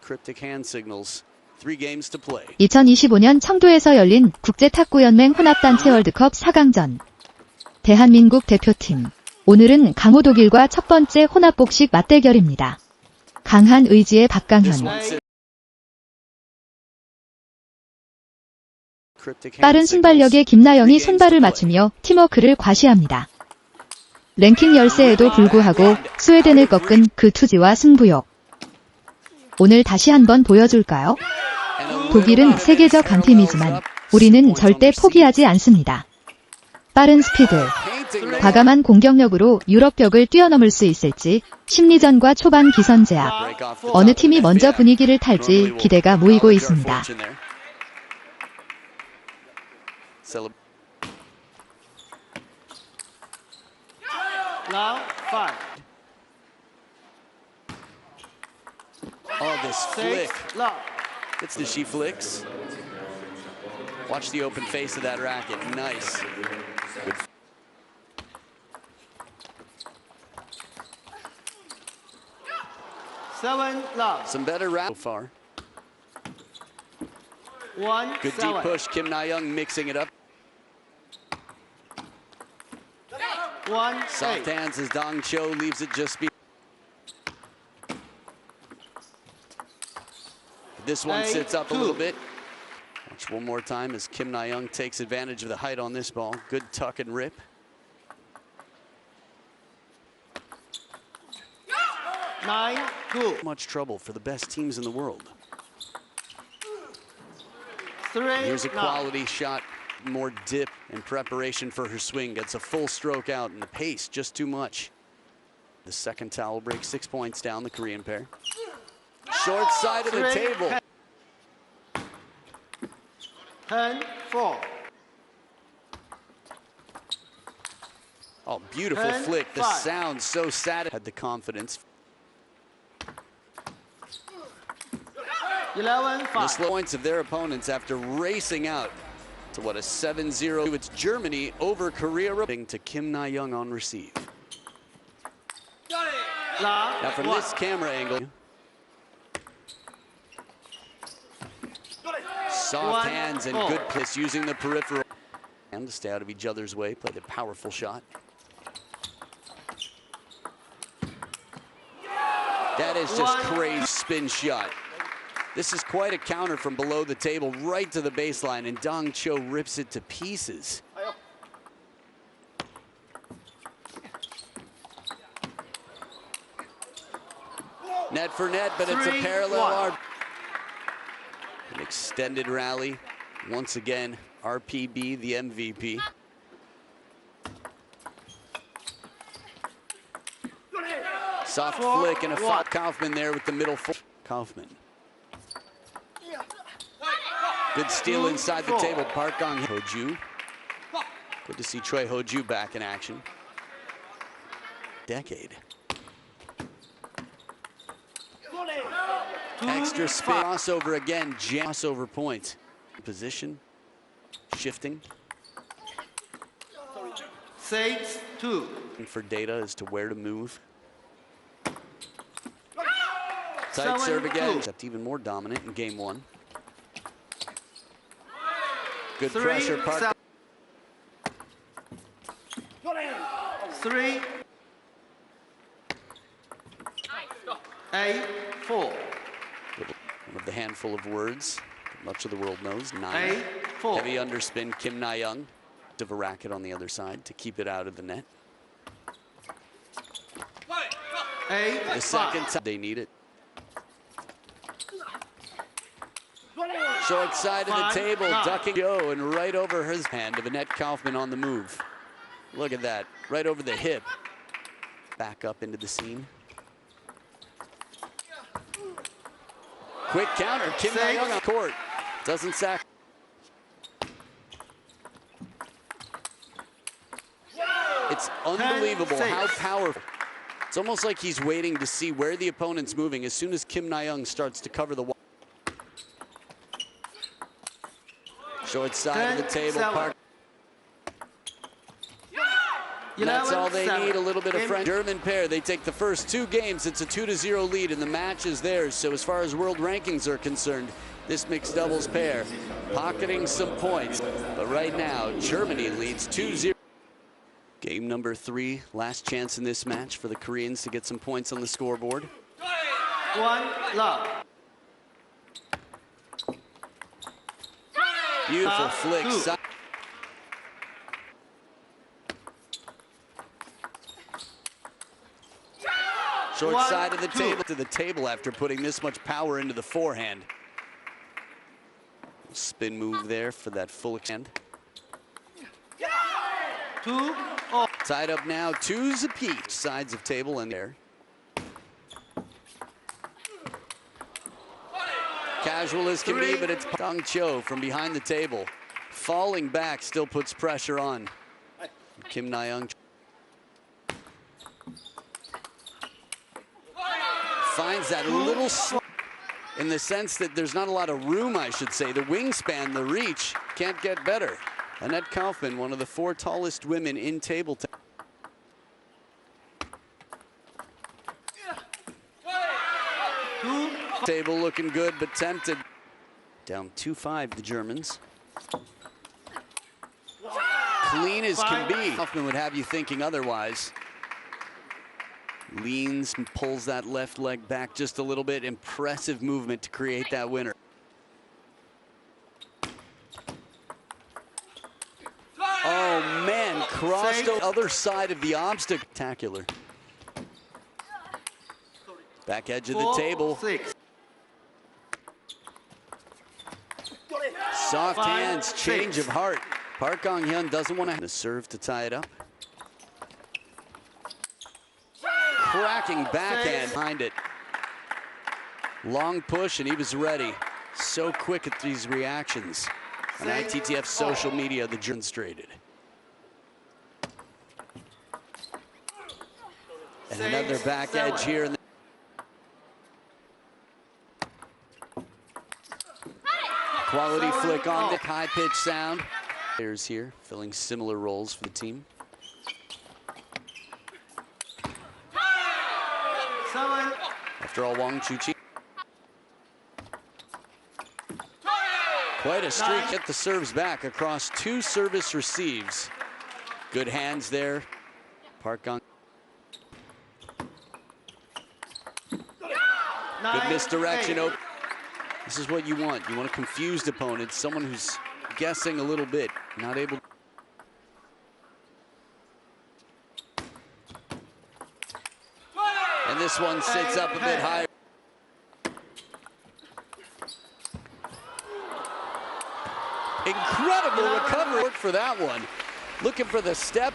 Cryptic hand signals. 3 games to play. 2025년 청도에서 열린 국제탁구연맹 혼합단체 월드컵 4강전. 대한민국 대표팀. 오늘은 강호 독일과 첫 번째 혼합복식 맞대결입니다. 강한 의지의 박강현. 빠른 순발력의 김나영이 손발을 맞추며 팀워크를 과시합니다. 랭킹 열세에도 불구하고 스웨덴을 꺾은 그 투지와 승부욕. 오늘 다시 한번 보여줄까요? 독일은 세계적 강팀이지만 우리는 절대 포기하지 않습니다. 빠른 스피드, 과감한 공격력으로 유럽 벽을 뛰어넘을 수 있을지 심리전과 초반 기선 제압, 어느 팀이 먼저 분위기를 탈지 기대가 모이고 있습니다. Oh, this flick. It's the she flicks. Watch the open face of that racket. Nice. Good. Some better round so far. Good deep push. Kim Na-young mixing it up. Soft hands as Dong Cho leaves it just be. This one sits up a little bit. Watch one more time as Kim Na-young takes advantage of the height on this ball. Good tuck and rip. Much trouble for the best teams in the world. Here's a quality shot, more dip in preparation for her swing. Gets a full stroke out and the pace just too much. The second towel break, 6 points down, the Korean pair. Short side of the table. 10-4. Oh, beautiful flick. The sound so sad. Had the confidence. 11-5. The slow points of their opponents after racing out to what a 7-0. It's Germany over Korea. To Kim Na-young on receive. Now from this camera angle. Soft hands and good place using the peripheral. And to stay out of each other's way, played a powerful shot. That is just crazy spin shot. This is quite a counter from below the table right to the baseline, and Dong Cho rips it to pieces. Net for net, but it's a parallel arc. An extended rally. Once again, RPB, the MVP. Soft flick and a foul. Kaufman there with the middle. Kaufman. Good steal inside the table. Park Gong Ho-ju. Good to see Choi Ho-ju back in action. Decade. Extra spin. Crossover again. Crossover point. Position. Shifting. 6-2. For data as to where to move. Tight serve again. Except even more dominant in game one. Good pressure. Park. 3-8-4. One of the handful of words that much of the world knows. 9. 8-4. Heavy underspin. Kim Na-young. Of a racket on the other side to keep it out of the net. The second time they need it. Short side of the table, ducking Joe, and right over his hand of Annette Kaufman on the move. Look at that, right over the hip. Back up into the scene. Quick counter, Kim Na-young on court. Doesn't sack. It's unbelievable how powerful. It's almost like he's waiting to see where the opponent's moving as soon as Kim Na-young starts to cover the wall. Short side of the table. Park. And that's all they 11-7. need, a little bit of Game- French. German pair, they take the first 2 games. It's a 2-0 lead, and the match is theirs. So as far as world rankings are concerned, this mixed doubles pair pocketing some points. But right now, Germany leads 2-0. Game number 3, last chance in this match for the Koreans to get some points on the scoreboard. 1-love. Beautiful flick. 2. Short 1, side of the 2. table to the table after putting this much power into the forehand. Spin move there for that full extend. 2. Oh. Tied up now, 2s apiece. Sides of table in there. Casual as can be, but it's Dong Cho from behind the table. Falling back still puts pressure on Kim Na-young. Finds that a little in the sense that there's not a lot of room, I should say. The wingspan, the reach, can't get better. Annette Kaufman, one of the 4 tallest women in table tennis. Table looking good, but tempted. Down 2-5, the Germans. Clean as can be. Kaufman would have you thinking otherwise. Leans and pulls that left leg back just a little bit. Impressive movement to create that winner. Oh man, crossed the other side of the obstacle. Spectacular. Back edge of the 4, table. 6. Soft 5, hands, change 6. of heart. Park Gong-hyun doesn't want to serve to tie it up. Cracking backhand behind it. Long push, and he was ready. So quick at these reactions. On ITTF social media, the demonstrated. And another back edge here. In the quality flick on the high pitch sound. Players here filling similar roles for the team. 7. After all, Wang Chuqi. Quite a streak. Hit the serves back across 2 service receives. Good hands there. Park Gong. Good misdirection. This is what you want. You want a confused opponent, someone who's guessing a little bit, not able. And this one sits up a bit higher. Incredible recovery for that one. Looking for the step.